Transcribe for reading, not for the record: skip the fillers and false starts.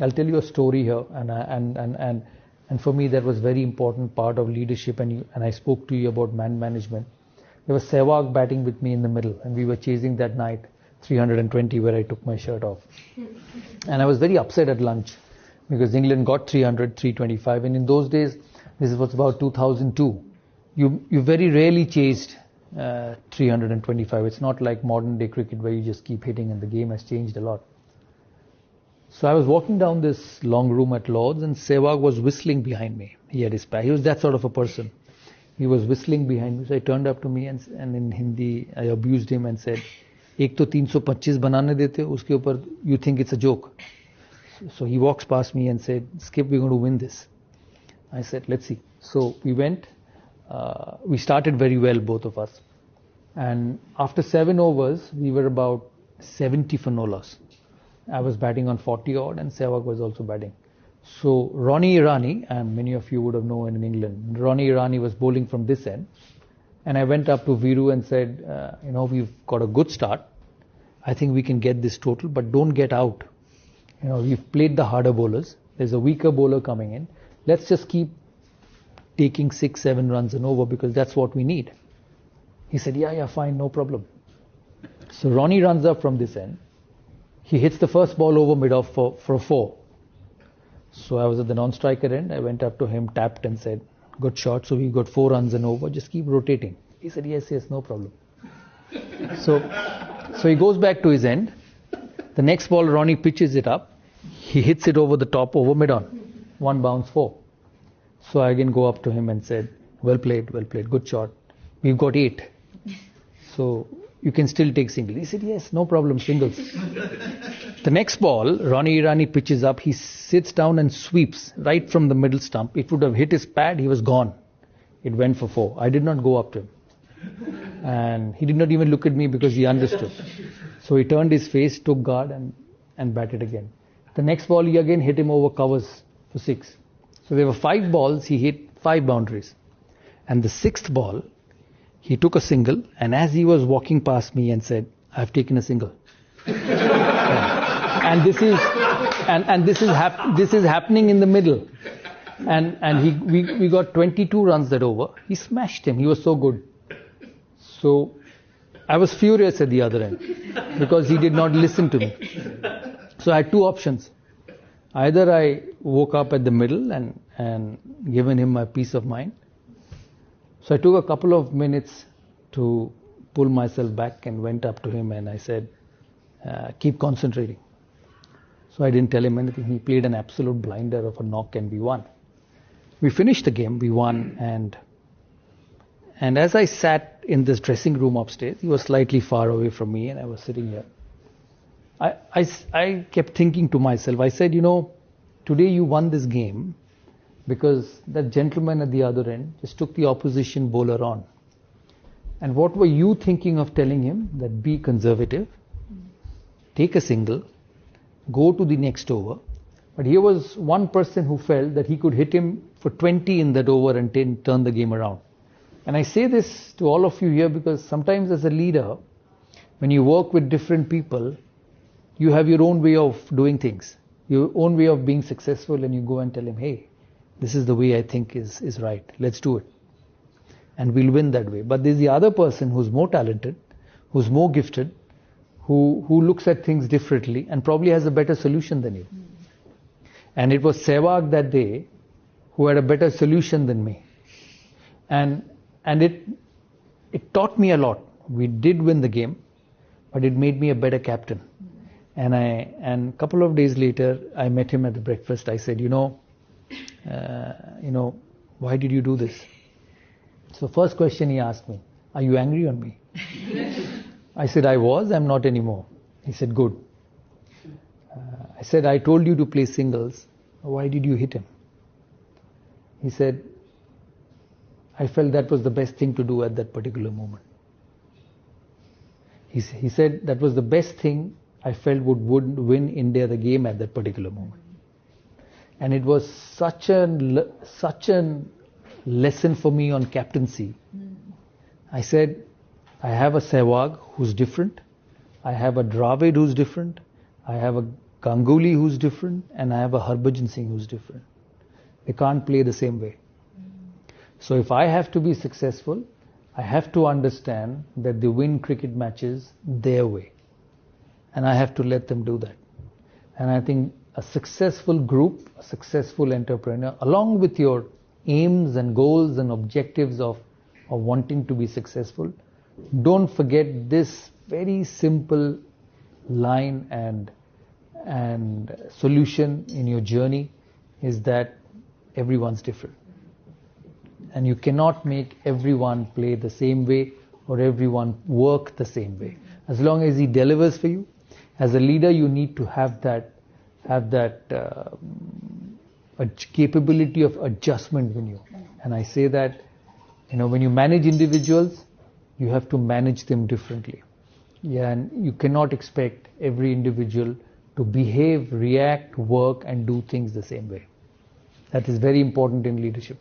I'll tell you a story here, and for me that was very important part of leadership. And I spoke to you about man management. There was Sehwag batting with me in the middle, and we were chasing that night 320 where I took my shirt off. And I was very upset at lunch because England got 300, 325, and in those days, this was about 2002. You very rarely chased 325. It's not like modern day cricket where you just keep hitting, and the game has changed a lot. So I was walking down this long room at Lord's, and Sehwag was whistling behind me. He had his pack. He was that sort of a person. He was whistling behind me. So he turned up to me and in Hindi I abused him and said, "Ek to 325 banane dete, uske upar you think it's a joke." So he walks past me and said, "Skip, we're going to win this." I said, "Let's see." So we went. We started very well, both of us. And after 7 overs, we were about 70 for no loss. I was batting on 40 odd, and Sehwag was also batting. So Ronnie Irani, and many of you would have known in England, Ronnie Irani was bowling from this end. And I went up to Viru and said, we've got a good start. I think we can get this total, but don't get out. We've played the harder bowlers. There's a weaker bowler coming in. Let's just keep taking 6-7 runs and over, because that's what we need. He said, yeah, fine, no problem. So Ronnie runs up from this end. He hits the first ball over mid-off for a 4. So I was at the non-striker end. I went up to him, tapped and said, "Good shot. So we got 4 runs and over. Just keep rotating." He said, yes, no problem. So he goes back to his end. The next ball, Ronnie pitches it up. He hits it over the top, over mid-on. 1 bounce, 4. So I again go up to him and said, well played, good shot. We've got 8. So you can still take single. He said, yes, no problem, singles. The next ball, Ronnie Irani pitches up. He sits down and sweeps right from the middle stump. It would have hit his pad. He was gone. It went for 4. I did not go up to him. And he did not even look at me because he understood. So he turned his face, took guard and batted again. The next ball, he again hit him over covers for 6. So there were 5 balls. He hit 5 boundaries. And the 6th ball, he took a single, and as he was walking past me and said, "I've taken a single." And this is happening in the middle. And we got 22 runs that over. He smashed him. He was so good. So I was furious at the other end because he did not listen to me. So I had 2 options. Either I woke up at the middle and given him my peace of mind. So I took a couple of minutes to pull myself back and went up to him and I said, keep concentrating. So I didn't tell him anything. He played an absolute blinder of a knock and we won. We finished the game, we won, and as I sat in this dressing room upstairs, he was slightly far away from me and I was sitting here. I kept thinking to myself, I said, today you won this game because that gentleman at the other end just took the opposition bowler on. And what were you thinking of telling him? That be conservative, take a single, go to the next over. But here was one person who felt that he could hit him for 20 in that over and turn the game around. And I say this to all of you here because sometimes as a leader, when you work with different people, you have your own way of doing things, your own way of being successful, and you go and tell him, hey, this is the way I think is right. Let's do it. And we'll win that way. But there's the other person who's more talented, who's more gifted, who looks at things differently and probably has a better solution than you. And it was Sehwag that day who had a better solution than me. And it taught me a lot. We did win the game, but it made me a better captain. And a couple of days later, I met him at the breakfast. I said, why did you do this? So first question he asked me, are you angry on me? I said, I was, I'm not anymore. He said, good. I said, I told you to play singles. Why did you hit him? He said, I felt that was the best thing to do at that particular moment. He said that was the best thing I felt would win India the game at that particular moment. And it was such a lesson for me on captaincy. I said, I have a Sehwag who's different. I have a Dravid who's different. I have a Ganguly who's different and I have a Harbhajan Singh who's different. They can't play the same way. So if I have to be successful, I have to understand that they win cricket matches their way. And I have to let them do that. And I think a successful group, a successful entrepreneur, along with your aims and goals and objectives of wanting to be successful, don't forget this very simple line and solution in your journey is that everyone's different. And you cannot make everyone play the same way or everyone work the same way. As long as he delivers for you, as a leader, you need to have that a capability of adjustment in you. And I say that, when you manage individuals, you have to manage them differently. Yeah, and you cannot expect every individual to behave, react, work, and do things the same way. That is very important in leadership.